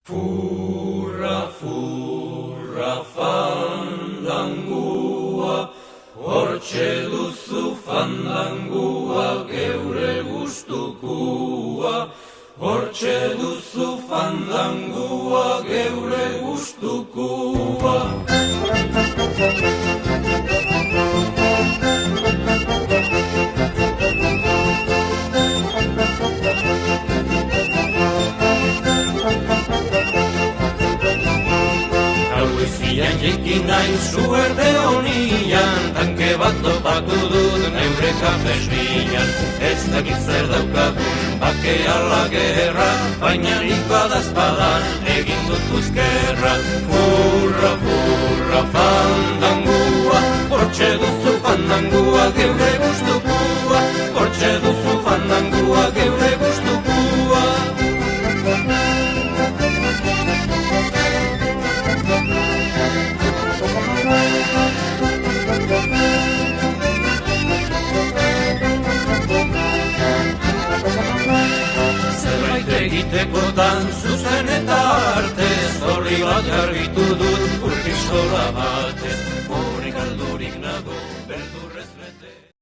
Furra, furra, fandangua, hortxe duzu fandangua, geure gustukua. Hortxe duzu fandangua, geure gustukua. Goizian jeiki nahi suerte honian, tanke bat topatu dut neure kafesnian. Ez dakit zer daukagun, bake ala gerra, baina nik badazpadan egin dut buzkerra. Furra, furra, fandangua, hortxe duzu fandangua, geure gustukua. Hortxe duzu fandangua, geure gustukua. Zerbait egitekotan zuzen eta artez, horri bat garbitu dut urpistola batez. Horik aldurik nago, beldurrez bete.